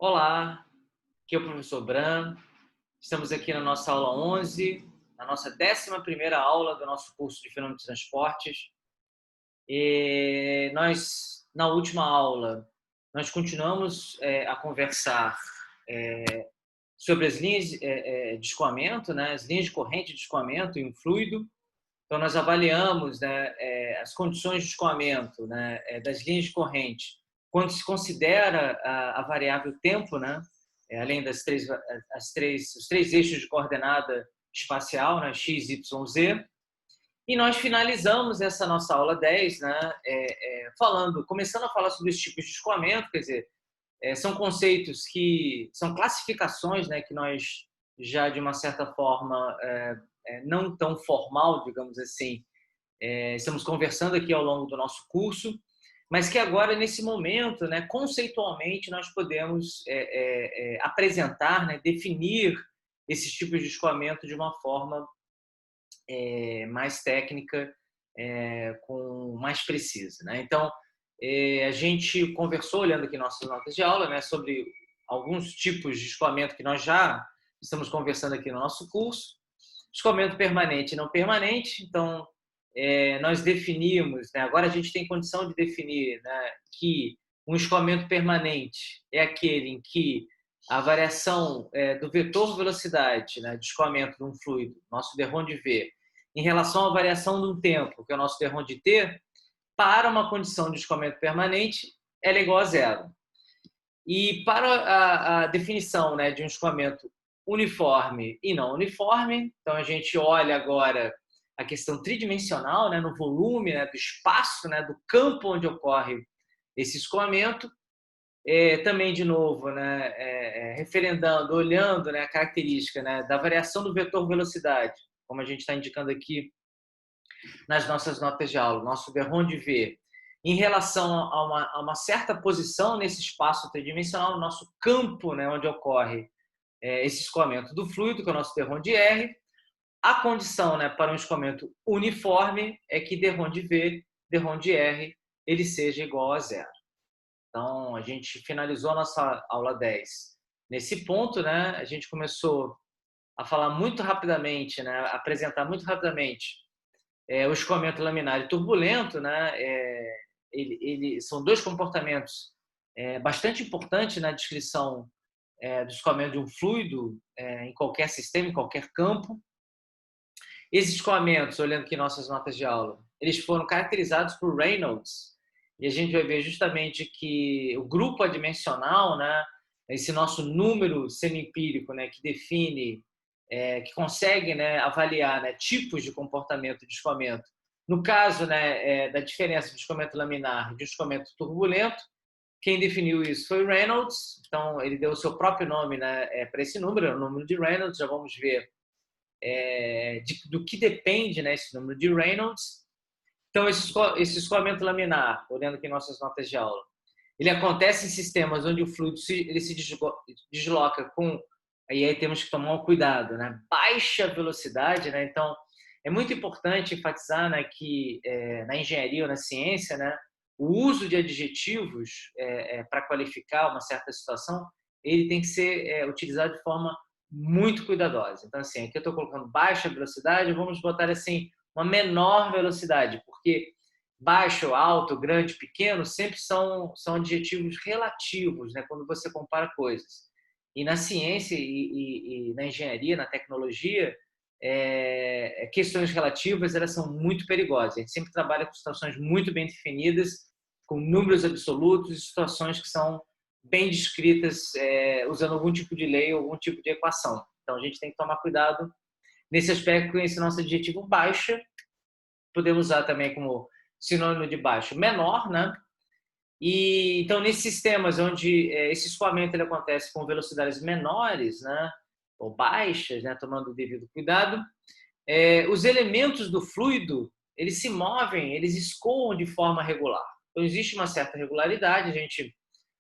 Olá, aqui é o professor Bran. Estamos aqui na nossa aula 11, na nossa 11ª aula do nosso curso de Fenômenos de Transportes. E nós, na última aula, nós continuamos a conversar sobre as linhas de escoamento, né, as linhas de corrente de escoamento em um fluido. Então, nós avaliamos, né, as condições de escoamento, né, das linhas de corrente quando se considera a variável tempo, né, além os três eixos de coordenada espacial, né, x, y, z. E nós finalizamos essa nossa aula 10, né, começando a falar sobre os tipos de escoamento, quer dizer, são conceitos que são classificações, né, que nós já de uma certa forma não tão formal, digamos assim, estamos conversando aqui ao longo do nosso curso, mas que agora, nesse momento, né, conceitualmente, nós podemos apresentar, né, definir esses tipos de escoamento de uma forma mais técnica, com mais precisa, né? Então, a gente conversou, olhando aqui nossas notas de aula, né, sobre alguns tipos de escoamento que nós já estamos conversando aqui no nosso curso. Escoamento permanente e não permanente. Então, nós definimos, né, agora a gente tem condição de definir, né, que um escoamento permanente é aquele em que a variação do vetor velocidade, né, de escoamento de um fluido, nosso derrom de V, em relação à variação de um tempo, que é o nosso derrom de T, para uma condição de escoamento permanente, ela é igual a zero. E para a definição, né, de um escoamento uniforme e não uniforme, então a gente olha agora a questão tridimensional, né, no volume, né, do espaço, né, do campo onde ocorre esse escoamento. Também, de novo, né, referendando, olhando, né, a característica, né, da variação do vetor velocidade, como a gente está indicando aqui nas nossas notas de aula, nosso derrom de V, em relação a uma certa posição nesse espaço tridimensional, nosso campo, né, onde ocorre esse escoamento do fluido, que é o nosso derrom de R. A condição, né, para um escoamento uniforme é que derrom de V, derrom de R, ele seja igual a zero. Então, a gente finalizou a nossa aula 10 nesse ponto, né? A gente começou a falar muito rapidamente, né, apresentar muito rapidamente o escoamento laminar e turbulento, né? São dois comportamentos bastante importantes na descrição do escoamento de um fluido em qualquer sistema, em qualquer campo. Esses escoamentos, olhando aqui nossas notas de aula, eles foram caracterizados por Reynolds, e a gente vai ver justamente que o grupo adimensional, né, esse nosso número semi-empírico, né, que define, que consegue, né, avaliar, né, tipos de comportamento de escoamento. No caso, né, da diferença de escoamento laminar e de escoamento turbulento, quem definiu isso foi Reynolds. Então ele deu o seu próprio nome, né, para esse número, é o número de Reynolds. Já vamos ver do que depende, né, esse número de Reynolds. Então, esse escoamento laminar, olhando aqui nossas notas de aula, ele acontece em sistemas onde o fluido ele se desloca com, e aí temos que tomar um cuidado, né, baixa velocidade, né? Então, é muito importante enfatizar, né, que na engenharia ou na ciência, né, o uso de adjetivos para qualificar uma certa situação, ele tem que ser utilizado de forma muito cuidadosa. Então, assim, aqui eu estou colocando baixa velocidade, vamos botar assim uma menor velocidade, porque baixo, alto, grande, pequeno sempre são adjetivos relativos, né, quando você compara coisas. E na ciência e na engenharia, na tecnologia, questões relativas elas são muito perigosas. A gente sempre trabalha com situações muito bem definidas, com números absolutos e situações que são bem descritas usando algum tipo de lei ou algum tipo de equação. Então, a gente tem que tomar cuidado nesse aspecto com esse nosso adjetivo baixa. Podemos usar também como sinônimo de baixo menor, né? E então, nesses sistemas onde esse escoamento ele acontece com velocidades menores, né, ou baixas, né, tomando o devido cuidado, os elementos do fluido eles se movem, eles escoam de forma regular. Então, existe uma certa regularidade, a gente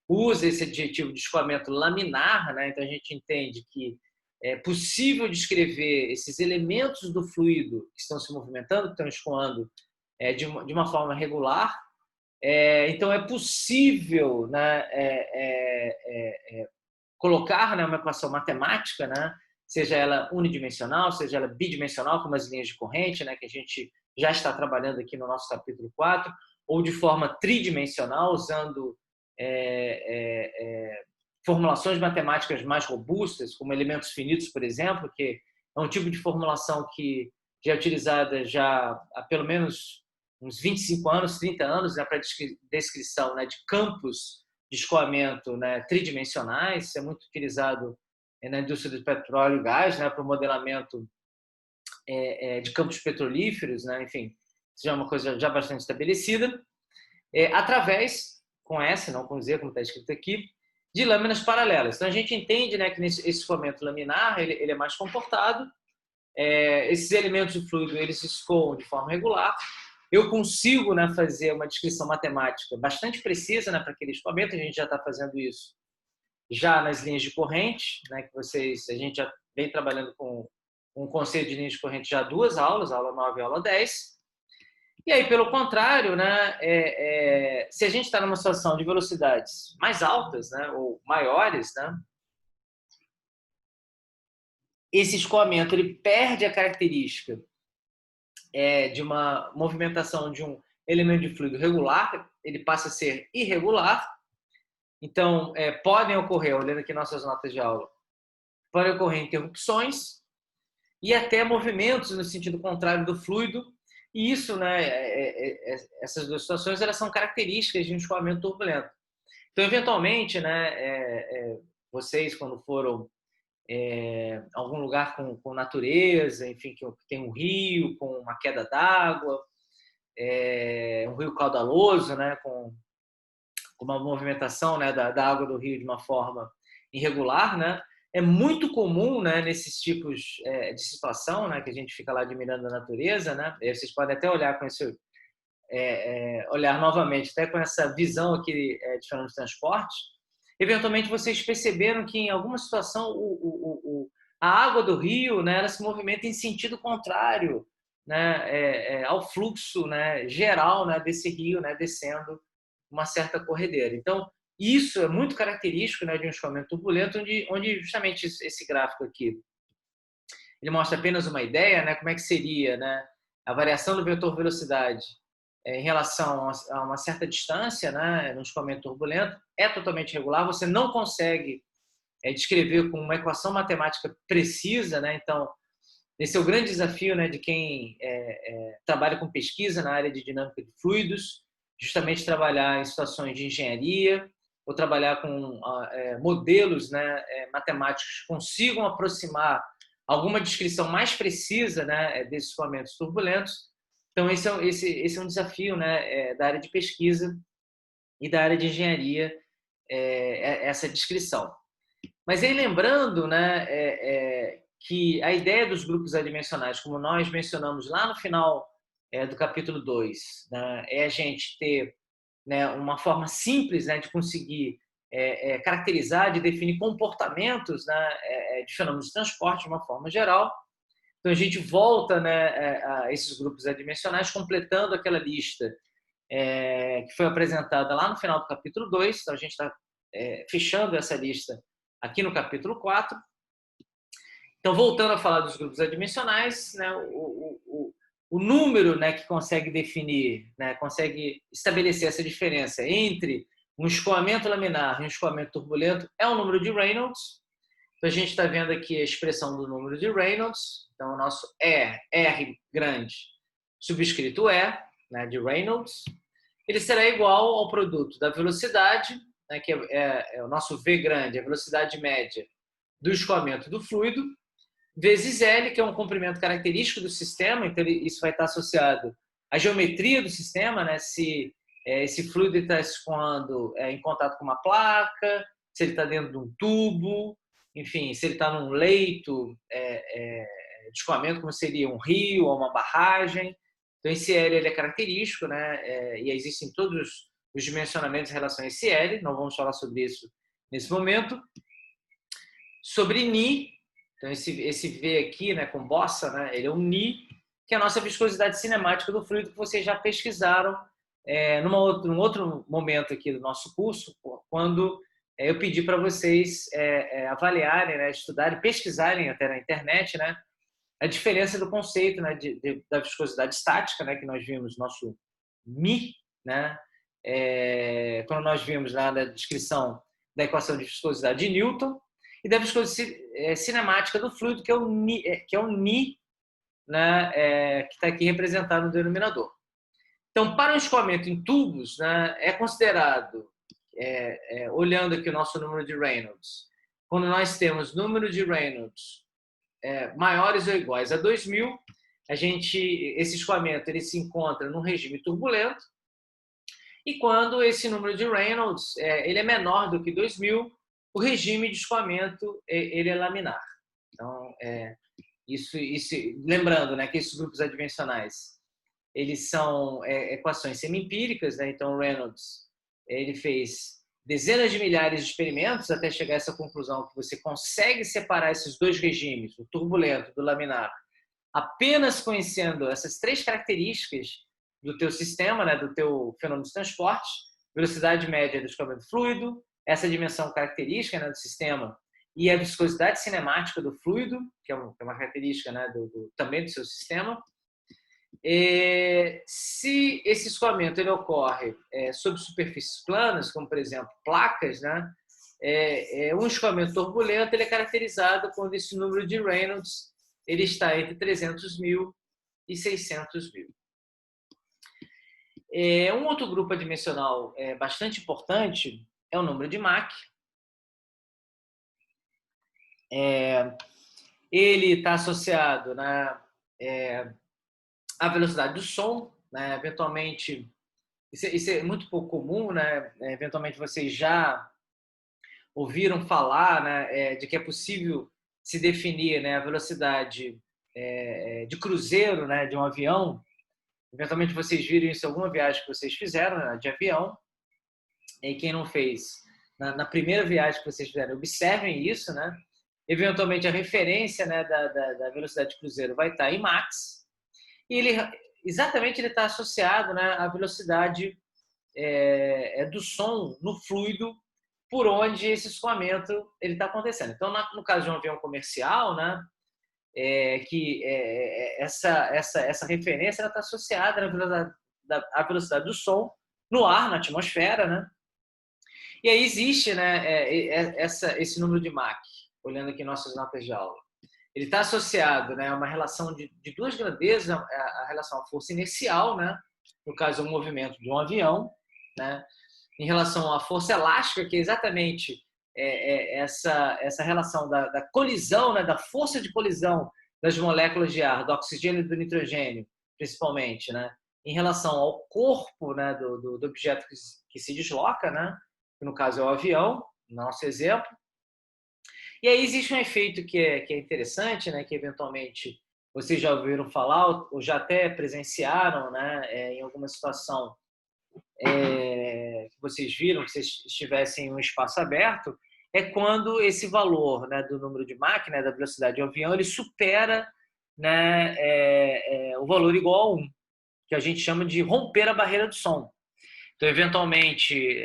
usa esse adjetivo de escoamento laminar, né? Então a gente entende que é possível descrever esses elementos do fluido que estão se movimentando, que estão escoando de uma forma regular. Então é possível, né, colocar, né, uma equação matemática, né, seja ela unidimensional, seja ela bidimensional, como as linhas de corrente, né, que a gente já está trabalhando aqui no nosso capítulo 4, ou de forma tridimensional, usando formulações matemáticas mais robustas, como elementos finitos, por exemplo, que é um tipo de formulação que já é utilizada já há pelo menos uns 25 anos, 30 anos, né, para descrição, né, de campos de escoamento, né, tridimensionais. Isso é muito utilizado na indústria do petróleo e gás, né, para o modelamento de campos petrolíferos, né, enfim, isso já é uma coisa já bastante estabelecida, através, com S, não com Z, como está escrito aqui, de lâminas paralelas. Então, a gente entende, né, que esse escoamento laminar ele é mais comportado, esses elementos de fluido eles se escoam de forma regular. Eu consigo, né, fazer uma descrição matemática bastante precisa, né, para aquele escoamento. A gente já está fazendo isso já nas linhas de corrente, né, que a gente já vem trabalhando com um conceito de linhas de corrente já há 2 aulas, aula 9 e aula 10. E aí, pelo contrário, né, se a gente está numa situação de velocidades mais altas, né, ou maiores, né, esse escoamento ele perde a característica de uma movimentação de um elemento de fluido regular, ele passa a ser irregular. Então, podem ocorrer, olhando aqui nossas notas de aula, podem ocorrer interrupções e até movimentos no sentido contrário do fluido. E isso, né, essas 2 situações, elas são características de um escoamento turbulento. Então, eventualmente, né, vocês, quando foram algum lugar com natureza, enfim, que tem um rio com uma queda d'água, um rio caudaloso, né, com uma movimentação, né, da água do rio de uma forma irregular, né, é muito comum, né, nesses tipos de situação, né, que a gente fica lá admirando a natureza, né, e vocês podem até olhar com esse olhar novamente, até com essa visão aqui de fenômeno de transporte. Eventualmente vocês perceberam que em alguma situação a água do rio, né, ela se movimenta em sentido contrário, né, ao fluxo, né, geral, né, desse rio, né, descendo uma certa corredeira. Então, isso é muito característico, né, de um escoamento turbulento, onde justamente esse gráfico aqui ele mostra apenas uma ideia, né, como é que seria, né, a variação do vetor velocidade em relação a uma certa distância, né, no escoamento turbulento. É totalmente regular, você não consegue descrever com uma equação matemática precisa, né? Então, esse é o grande desafio, né, de quem trabalha com pesquisa na área de dinâmica de fluidos, justamente trabalhar em situações de engenharia ou trabalhar com modelos, né, matemáticos que consigam aproximar alguma descrição mais precisa, né, desses escoamentos turbulentos. Então, esse é um desafio, né, da área de pesquisa e da área de engenharia, essa descrição. Mas aí lembrando, né, que a ideia dos grupos adimensionais, como nós mencionamos lá no final do capítulo 2, né, é a gente ter, né, uma forma simples, né, de conseguir caracterizar, de definir comportamentos, né, de fenômenos de transporte de uma forma geral. Então, a gente volta, né, a esses grupos adimensionais, completando aquela lista que foi apresentada lá no final do capítulo 2. Então, a gente está fechando essa lista aqui no capítulo 4. Então, voltando a falar dos grupos adimensionais, né, o número, né, que consegue definir, né, consegue estabelecer essa diferença entre um escoamento laminar e um escoamento turbulento é o número de Reynolds. Então, a gente está vendo aqui a expressão do número de Reynolds. Então, o nosso R grande, subscrito E, né, de Reynolds, ele será igual ao produto da velocidade, né, que é o nosso V grande, a velocidade média do escoamento do fluido, vezes L, que é um comprimento característico do sistema. Então, isso vai estar associado à geometria do sistema, né, se esse fluido está escoando em contato com uma placa, se ele está dentro de um tubo, enfim, se ele está num leito de escoamento, como seria um rio ou uma barragem. Então, esse L ele é característico, né, e existem todos os dimensionamentos em relação a esse L, não vamos falar sobre isso nesse momento. Sobre Ni, então esse V aqui, né, com bossa, né, ele é um Ni, que é a nossa viscosidade cinemática do fluido, que vocês já pesquisaram num outro momento aqui do nosso curso, quando eu pedi para vocês avaliarem, né, estudarem, pesquisarem até na internet, né, a diferença do conceito, né, da viscosidade estática, né, que nós vimos nosso Mi, né, quando nós vimos lá na descrição da equação de viscosidade de Newton, e da viscosidade cinemática do fluido, que é o Ni, né, que está aqui representado no denominador. Então, para o escoamento em tubos, né, é considerado, olhando aqui o nosso número de Reynolds, quando nós temos número de Reynolds maiores ou iguais a 2.000, esse escoamento ele se encontra num regime turbulento, e quando esse número de Reynolds ele é menor do que 2.000, o regime de escoamento ele é laminar. Então, isso, lembrando, né, que esses grupos adimensionais eles são equações semi-empíricas, né? Então, o Reynolds ele fez dezenas de milhares de experimentos até chegar a essa conclusão que você consegue separar esses dois regimes, o turbulento e do laminar, apenas conhecendo essas três características do teu sistema, né, do teu fenômeno de transporte: velocidade média do escoamento fluido, essa dimensão característica, né, do sistema, e a viscosidade cinemática do fluido, que é uma característica, né, também do seu sistema. Se esse escoamento ele ocorre sobre superfícies planas, como por exemplo placas, né, um escoamento turbulento ele é caracterizado quando esse número de Reynolds ele está entre 300.000 e 600.000. Um outro grupo adimensional bastante importante é o número de Mach. Ele está associado, né, à velocidade do som, né? Eventualmente, isso é muito pouco comum, né? Eventualmente vocês já ouviram falar, né, de que é possível se definir, né, a velocidade de cruzeiro, né, de um avião. Eventualmente vocês viram isso em alguma viagem que vocês fizeram, né, de avião. E quem não fez, na primeira viagem que vocês fizeram, observem isso, né? Eventualmente a referência, né, da velocidade de cruzeiro vai estar em Mach, e ele está associado, né, à velocidade do som no fluido por onde esse escoamento está acontecendo. Então, no caso de um avião comercial, né, essa referência está associada à velocidade do som no ar, na atmosfera, né? E aí existe, né, esse número de Mach, olhando aqui nossas notas de aula. Ele está associado, né, a uma relação de duas grandezas, a relação à força inercial, né, no caso, o movimento de um avião, né, em relação à força elástica, que é exatamente essa relação da colisão, né, da força de colisão das moléculas de ar, do oxigênio e do nitrogênio, principalmente, né, em relação ao corpo, né, do objeto que se desloca, né, que no caso é o avião, no nosso exemplo. E aí existe um efeito que é interessante, né, que eventualmente vocês já ouviram falar ou já até presenciaram, né, em alguma situação que vocês viram, que vocês estivessem em um espaço aberto, é quando esse valor, né, do número de Mach, né, da velocidade do avião, ele supera, né, o valor igual a 1, que a gente chama de romper a barreira do som. Então, eventualmente,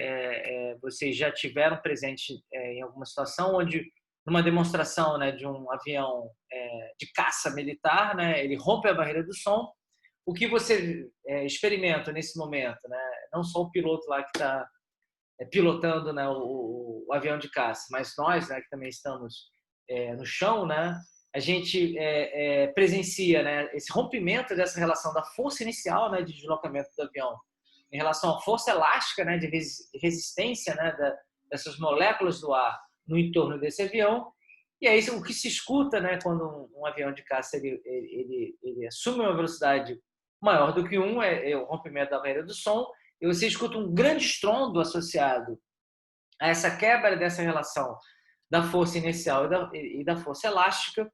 vocês já tiveram presente em alguma situação onde, numa demonstração, né, de um avião de caça militar, né, ele rompe a barreira do som. O que você experimenta nesse momento, né, não só o piloto lá que está pilotando, né, o avião de caça, mas nós, né, que também estamos no chão, né, a gente presencia, né, esse rompimento dessa relação da força inicial, né, de deslocamento do avião em relação à força elástica, né, de resistência, né, dessas moléculas do ar no entorno desse avião. E aí o que se escuta, né, quando um avião de caça ele assume uma velocidade maior do que 1, é o rompimento da barreira do som, e você escuta um grande estrondo associado a essa quebra dessa relação da força inicial e da força elástica.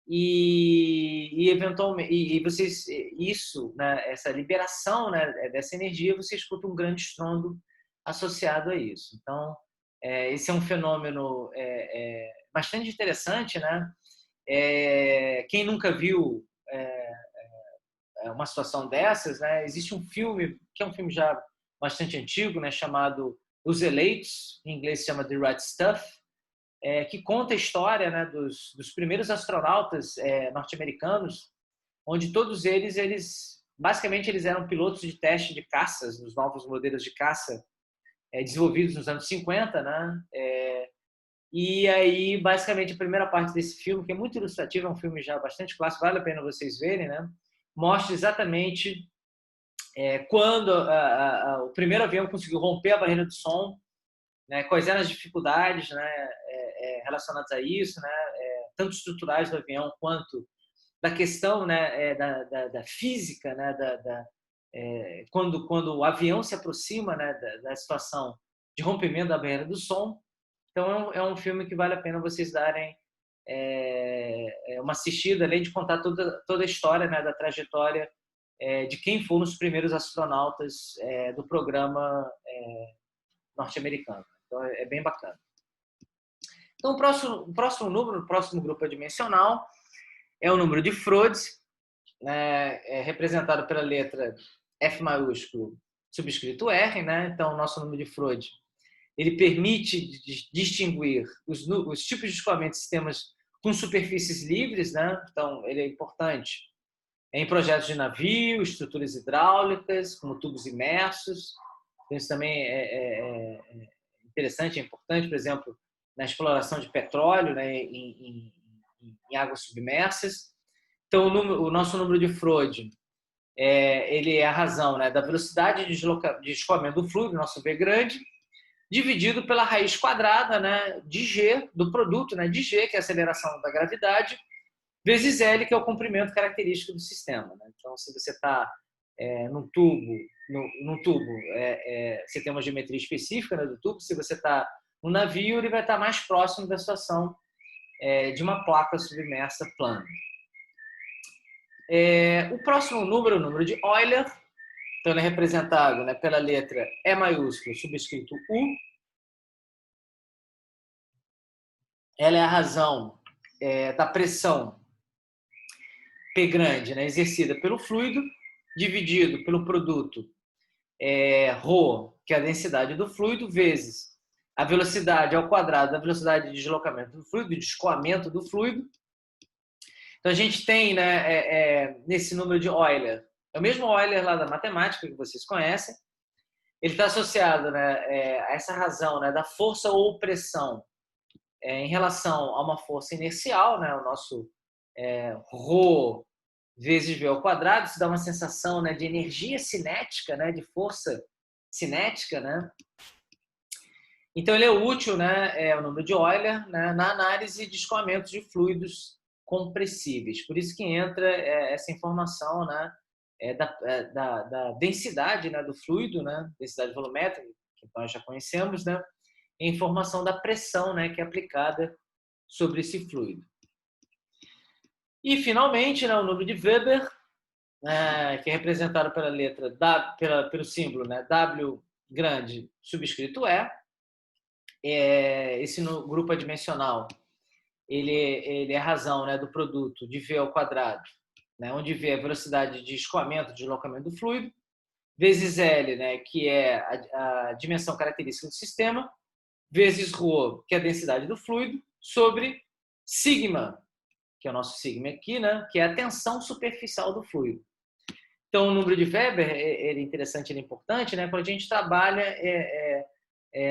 E eventualmente vocês isso, né, essa liberação, né, dessa energia, você escuta um grande estrondo associado a isso. Então esse é um fenômeno bastante interessante, né? Quem nunca viu uma situação dessas, né? Existe um filme que é um filme já bastante antigo, né, chamado Os Eleitos, em inglês se chama The Right Stuff, que conta a história, né, dos primeiros astronautas norte-americanos, onde todos eles basicamente eles eram pilotos de teste de caças, nos novos modelos de caça desenvolvidos nos anos 50, né? E aí, basicamente, a primeira parte desse filme, que é muito ilustrativo, é um filme já bastante clássico, vale a pena vocês verem, né? Mostra exatamente quando o primeiro avião conseguiu romper a barreira do som, né? Quais eram as dificuldades, né? Relacionadas a isso, né? Tanto estruturais do avião quanto da questão, né? Da física, né? Quando o avião se aproxima, né? Da situação de rompimento da barreira do som. Então, é um filme que vale a pena vocês darem uma assistida, além de contar toda a história, né, da trajetória de quem foram os primeiros astronautas do programa norte-americano. Então, é bem bacana. Então, o próximo número, o próximo grupo adimensional é o número de Freud, né, representado pela letra F maiúsculo, subscrito R. Né? Então, o nosso número de Freud ele permite distinguir os tipos de escoamento de sistemas com superfícies livres, né? Então, ele é importante em projetos de navio, estruturas hidráulicas, como tubos imersos. Então, isso também é interessante, é importante, por exemplo, na exploração de petróleo, né? em águas submersas. Então, o nosso número de Freud ele é a razão, né, da velocidade de escoamento do fluido, nosso V grande, dividido pela raiz quadrada, né, de G, do produto, né, de G, que é a aceleração da gravidade, vezes L, que é o comprimento característico do sistema. Né? Então, se você está num tubo, você tem uma geometria específica, né, do tubo. Se você está no navio, ele vai estar mais próximo da situação de uma placa submersa plana. O próximo número é o número de Euler. Então, ele é representado, né, pela letra E maiúsculo, subscrito U. Ela é a razão da pressão P grande, né, exercida pelo fluido, dividido pelo produto ρ, que é a densidade do fluido, vezes a velocidade ao quadrado da velocidade de deslocamento do fluido, de escoamento do fluido. Então, a gente tem, né, nesse número de Euler, é o mesmo Euler lá da matemática que vocês conhecem. Ele está associado, né, a essa razão, né, da força ou pressão em relação a uma força inercial, né, o nosso ρ vezes v ao quadrado. Isso dá uma sensação, né, de energia cinética, né, de força cinética, né? Então, ele é útil, né, o número de Euler, né, na análise de escoamento de fluidos compressíveis. Por isso que entra essa informação, né, da densidade, né, do fluido, né, densidade volumétrica, que nós já conhecemos, né, e a informação da pressão, né, que é aplicada sobre esse fluido. E, finalmente, né, o número de Weber, que é representado pela letra pelo símbolo, né, W grande subscrito E. Esse grupo adimensional ele é a razão, né, do produto de V ao quadrado, né, onde V é a velocidade de escoamento, de deslocamento do fluido, vezes L, né, que é a dimensão característica do sistema, vezes ρ, que é a densidade do fluido, sobre sigma, que é o nosso sigma aqui, né, que é a tensão superficial do fluido. Então, o número de Weber ele é interessante, ele é importante, né, quando a gente trabalha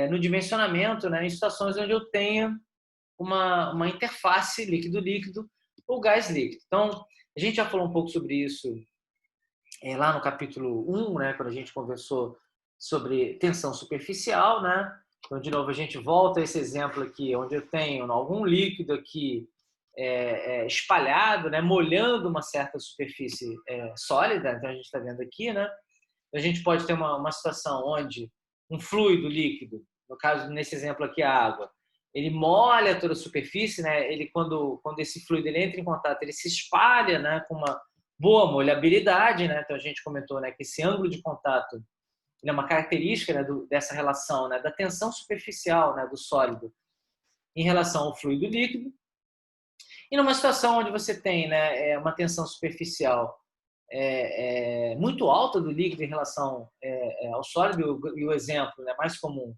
no dimensionamento, né, em situações onde eu tenha uma interface líquido-líquido ou gás-líquido. Então, a gente já falou um pouco sobre isso lá no capítulo 1, né, quando a gente conversou sobre tensão superficial, né? Então, de novo, a gente volta a esse exemplo aqui, onde eu tenho algum líquido aqui espalhado, né, molhando uma certa superfície sólida. Então, a gente está vendo aqui, né? A gente pode ter uma situação onde um fluido líquido, no caso, nesse exemplo aqui, a água, ele molha toda a superfície, né? Ele, quando esse fluido ele entra em contato, ele se espalha, né, com uma boa molhabilidade, né? Então, a gente comentou, né, que esse ângulo de contato ele é uma característica, né, dessa relação, né, da tensão superficial, né, do sólido em relação ao fluido líquido. E numa situação onde você tem, né, uma tensão superficial muito alta do líquido em relação ao sólido, e o exemplo, né, mais comum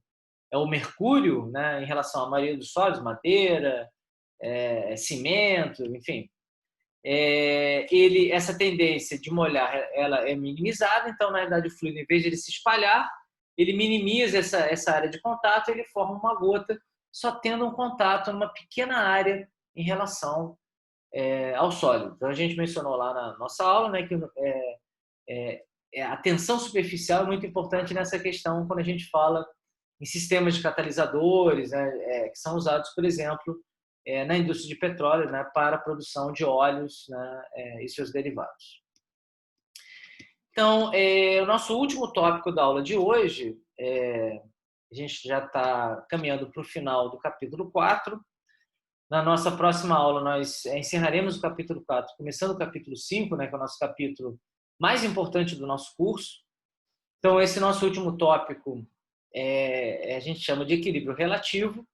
é o mercúrio, né, em relação à maioria dos sólidos, madeira, cimento, enfim, essa tendência de molhar ela é minimizada, então, na verdade, o fluido, em vez de ele se espalhar, ele minimiza essa área de contato, ele forma uma gota, só tendo um contato numa pequena área em relação ao sólido. Então, a gente mencionou lá na nossa aula, né, que a tensão superficial é muito importante nessa questão quando a gente fala em sistemas de catalisadores, né, que são usados, por exemplo, na indústria de petróleo, né, para a produção de óleos, né, e seus derivados. Então, o nosso último tópico da aula de hoje, a gente já está caminhando para o final do capítulo 4. Na nossa próxima aula, nós encerraremos o capítulo 4, começando o capítulo 5, né, que é o nosso capítulo mais importante do nosso curso. Então, esse nosso último tópico a gente chama de equilíbrio relativo.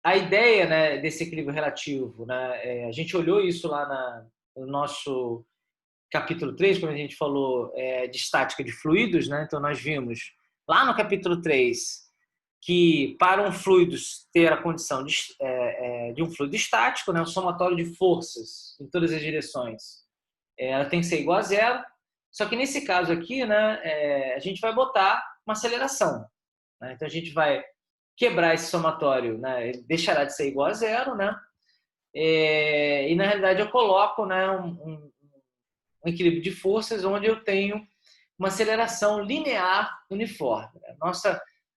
A ideia, né, desse equilíbrio relativo, né, a gente olhou isso lá no nosso capítulo 3, quando a gente falou de estática de fluidos, né? Então, nós vimos lá no capítulo 3 que para um fluido ter a condição de um fluido estático, né, um somatório de forças em todas as direções, ela tem que ser igual a zero. Só que nesse caso aqui, né, a gente vai botar uma aceleração, né? Então, a gente vai quebrar esse somatório, né, ele deixará de ser igual a zero, né? E na realidade eu coloco, né, um equilíbrio de forças onde eu tenho uma aceleração linear uniforme.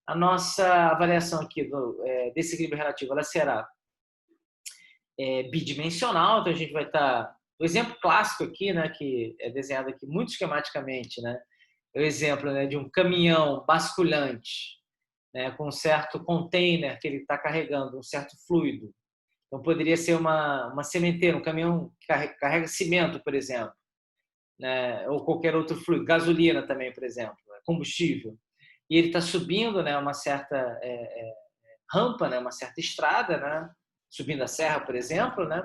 A nossa avaliação aqui desse equilíbrio relativo ela será bidimensional, então a gente vai estar... O exemplo clássico aqui, né, que é desenhado aqui muito esquematicamente, né, é o exemplo, né, de um caminhão basculante, né, com um certo container que ele está carregando, um certo fluido. Então, poderia ser uma sementeira, um caminhão que carrega cimento, por exemplo, né, ou qualquer outro fluido, gasolina também, por exemplo, combustível. E ele está subindo, né, uma certa rampa, né, uma certa estrada, né, subindo a serra, por exemplo, né,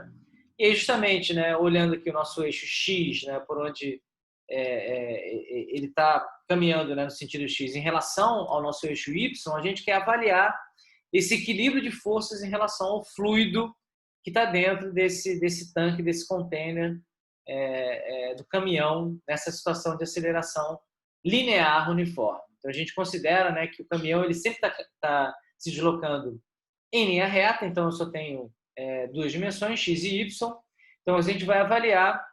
e aí justamente, né, olhando aqui o nosso eixo X, né, por onde ele está caminhando, né, no sentido X em relação ao nosso eixo Y, a gente quer avaliar esse equilíbrio de forças em relação ao fluido que está dentro desse tanque, desse container do caminhão, nessa situação de aceleração linear uniforme. Então, a gente considera, né, que o caminhão ele sempre está se deslocando em linha reta, então eu só tenho duas dimensões, x e y. Então, a gente vai avaliar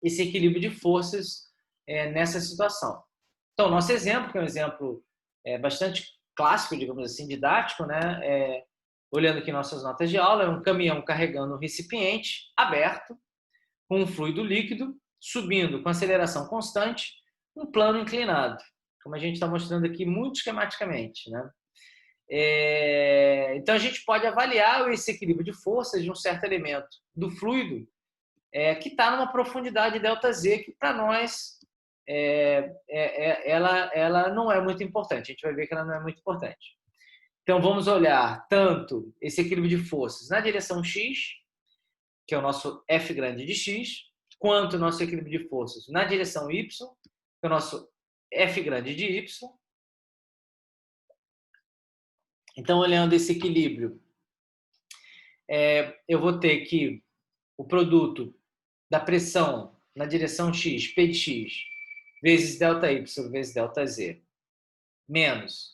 esse equilíbrio de forças nessa situação. Então, nosso exemplo, que é um exemplo bastante clássico, digamos assim, didático, né? Olhando aqui nossas notas de aula, é um caminhão carregando um recipiente aberto, com um fluido líquido, subindo com aceleração constante, um plano inclinado, como a gente está mostrando aqui muito esquematicamente, né? Então, a gente pode avaliar esse equilíbrio de forças de um certo elemento do fluido que está numa profundidade ΔZ, que para nós ela não é muito importante. A gente vai ver que ela não é muito importante. Então, vamos olhar tanto esse equilíbrio de forças na direção X, que é o nosso F grande de X, quanto o nosso equilíbrio de forças na direção Y, que é o nosso F grande de Y. Então, olhando esse equilíbrio, eu vou ter que o produto da pressão na direção X, P de X, vezes ΔY vezes ΔZ, menos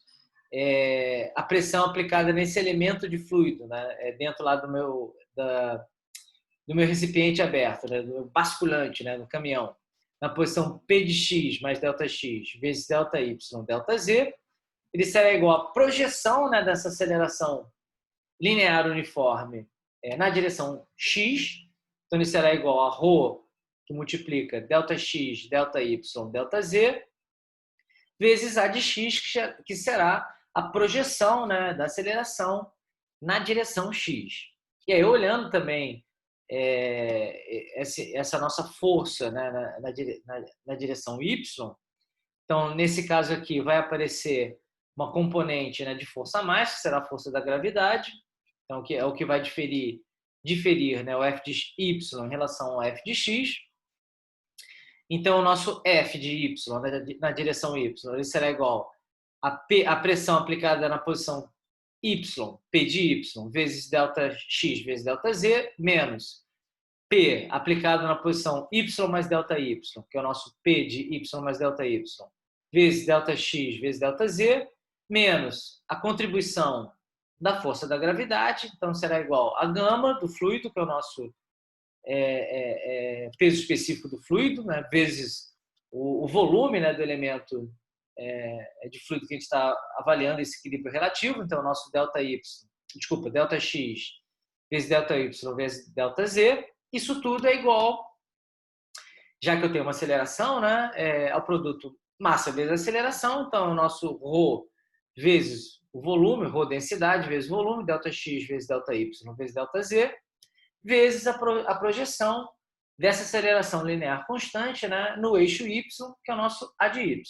a pressão aplicada nesse elemento de fluido, né, dentro lá do meu recipiente aberto, né, do meu basculante, né, no caminhão, na posição P de X mais ΔX vezes ΔY ΔZ, ele será igual à projeção, né, dessa aceleração linear uniforme na direção X, então ele será igual a ρ, que multiplica ΔX, ΔY, ΔZ, vezes a de x, que será a projeção, né, da aceleração na direção x. E aí, olhando também essa nossa força, né, na direção y, então, nesse caso aqui, vai aparecer uma componente, né, de força a mais, que será a força da gravidade, então, que é o que vai diferir, né, o F de y em relação ao F de x. Então, o nosso F de Y, na direção Y, ele será igual a pressão aplicada na posição Y, P de Y, vezes ΔX vezes ΔZ, menos P aplicado na posição Y mais ΔY, que é o nosso P de Y mais ΔY, vezes ΔX vezes ΔZ, menos a contribuição da força da gravidade, então será igual a gama do fluido, que é o nosso peso específico do fluido, né, vezes o volume, né, do elemento de fluido que a gente está avaliando esse equilíbrio relativo, então o nosso ΔX vezes ΔY vezes ΔZ, isso tudo é igual, já que eu tenho uma aceleração, né, ao produto massa vezes aceleração, então o nosso ρ vezes o volume, ρ densidade vezes volume, ΔX vezes ΔY vezes ΔZ, vezes a projeção dessa aceleração linear constante, né, no eixo Y, que é o nosso A de Y.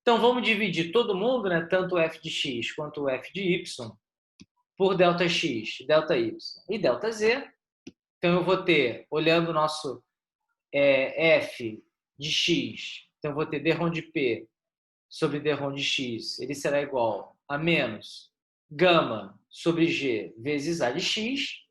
Então, vamos dividir todo mundo, né, tanto o f de x quanto o f de y, por ΔX, ΔY e ΔZ. Então, eu vou ter, olhando o nosso f de x, então eu vou ter dρ de p sobre dρ de x, ele será igual a menos gama sobre g vezes A de x.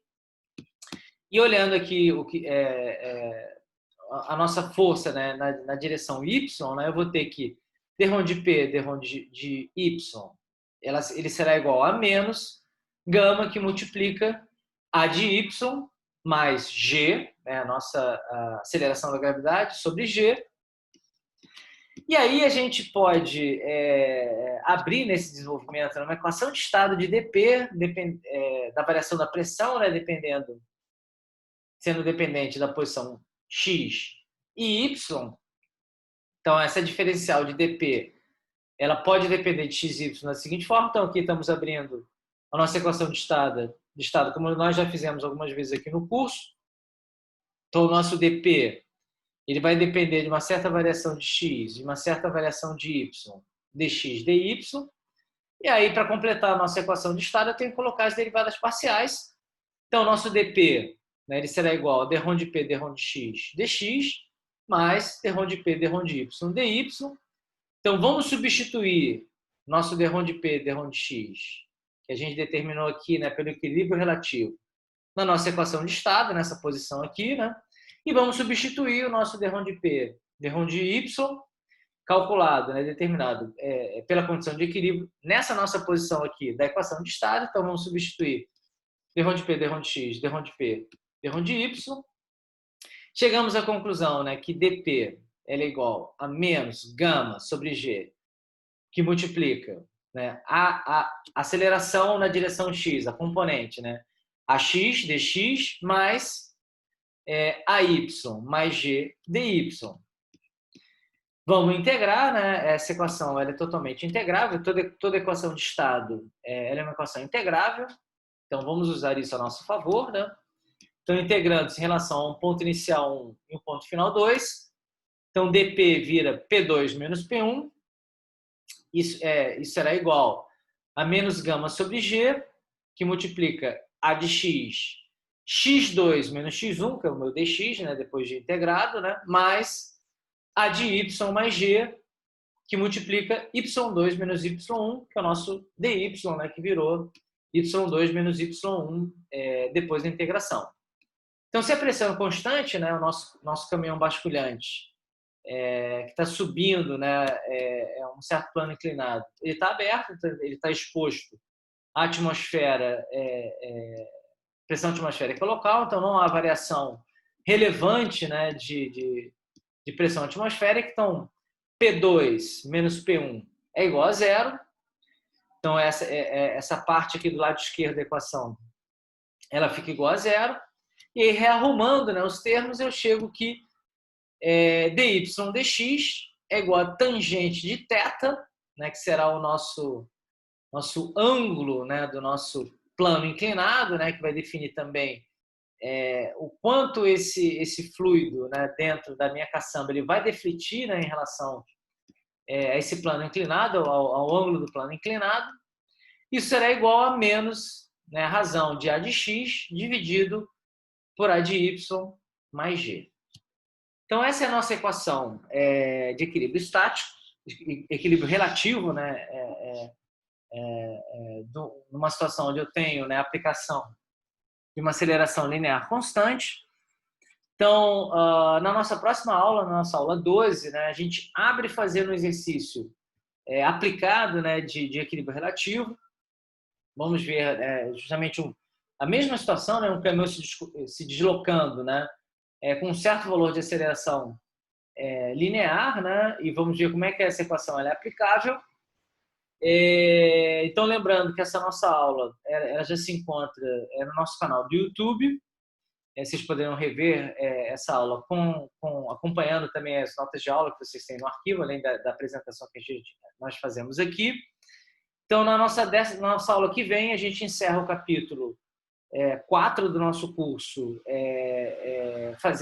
E olhando aqui o que a nossa força, né, na direção y, né, eu vou ter que dρ de p, dρ de y, ele será igual a menos gama que multiplica A de y mais g, né, a nossa aceleração da gravidade, sobre g. E aí a gente pode abrir nesse desenvolvimento uma equação de estado de dp, da variação da pressão, né, sendo dependente da posição x e y. Então, essa diferencial de dp, ela pode depender de x e y da seguinte forma. Então, aqui estamos abrindo a nossa equação de estado, como nós já fizemos algumas vezes aqui no curso. Então, o nosso dp, ele vai depender de uma certa variação de x, de uma certa variação de y, dx, dy. E aí, para completar a nossa equação de estado, eu tenho que colocar as derivadas parciais. Então, o nosso dp, né, ele será igual a dρ de p, dρ de x, dx, mais dρ de p, dρ de y, dy. Então, vamos substituir nosso dρ de p, dρ de x, que a gente determinou aqui, né, pelo equilíbrio relativo, na nossa equação de estado, nessa posição aqui, né? E vamos substituir o nosso dρ de p, dρ de y, calculado, né, determinado pela condição de equilíbrio, nessa nossa posição aqui da equação de estado. Então, vamos substituir dρ de p, dρ de x, dρ de p, dρ de y. Chegamos à conclusão, né, que dp é igual a menos gama sobre g, que multiplica, né, a aceleração na direção x, a componente, né, ax dx mais ay mais g dy. Vamos integrar, né? Essa equação ela é totalmente integrável. Toda equação de estado ela é uma equação integrável. Então, vamos usar isso a nosso favor, né? Então, integrando-se em relação a um ponto inicial 1 e um ponto final 2. Então, dp vira P2 menos P1. Isso será igual a menos gama sobre G, que multiplica A de X, x2 menos x1, que é o meu dx, né, depois de integrado, né, mais A de Y mais G, que multiplica y2 menos y1, que é o nosso dy, né, que virou y2 menos y1 depois da integração. Então, se a pressão é constante, né, o nosso caminhão basculhante, que está subindo, né, um certo plano inclinado, ele está aberto, ele está exposto à atmosfera, pressão atmosférica local, então não há variação relevante, né, de pressão atmosférica. Então, P2 menos P1 é igual a zero. Então, essa parte aqui do lado esquerdo da equação, ela fica igual a zero. E aí, rearrumando, né, os termos, eu chego que dy dx é igual a tangente de θ, né, que será o nosso ângulo, né, do nosso plano inclinado, né, que vai definir também o quanto esse fluido, né, dentro da minha caçamba ele vai defletir, né, em relação a esse plano inclinado, ao ângulo do plano inclinado. Isso será igual a menos, né, a razão de A de x dividido por A de y mais g. Então, essa é a nossa equação de equilíbrio estático, equilíbrio relativo, né? Numa situação onde eu tenho, né, a aplicação de uma aceleração linear constante. Então, na nossa próxima aula, na nossa aula 12, né, a gente abre fazendo um exercício aplicado, né, de equilíbrio relativo. Vamos ver justamente a mesma situação, né, um caminhão se deslocando, né, com um certo valor de aceleração linear, né, e vamos ver como é que essa equação ela é aplicável. Então, lembrando que essa nossa aula ela já se encontra no nosso canal do YouTube. Vocês poderão rever essa aula acompanhando também as notas de aula que vocês têm no arquivo, além da apresentação que nós fazemos aqui. Então, na nossa aula que vem, a gente encerra o capítulo 4 do nosso curso,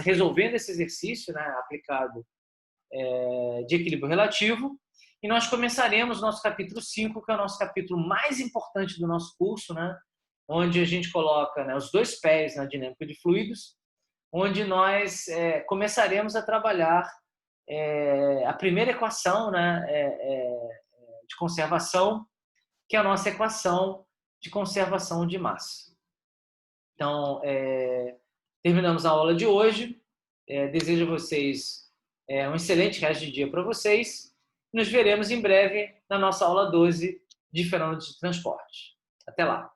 resolvendo esse exercício, né, aplicado de equilíbrio relativo. E nós começaremos nosso capítulo 5, que é o nosso capítulo mais importante do nosso curso, né, onde a gente coloca, né, os dois pés na dinâmica de fluidos, onde nós começaremos a trabalhar a primeira equação, né, de conservação, que é a nossa equação de conservação de massa. Então, terminamos a aula de hoje. Desejo a vocês um excelente resto de dia para vocês. Nos veremos em breve na nossa aula 12 de fenômenos de transporte. Até lá!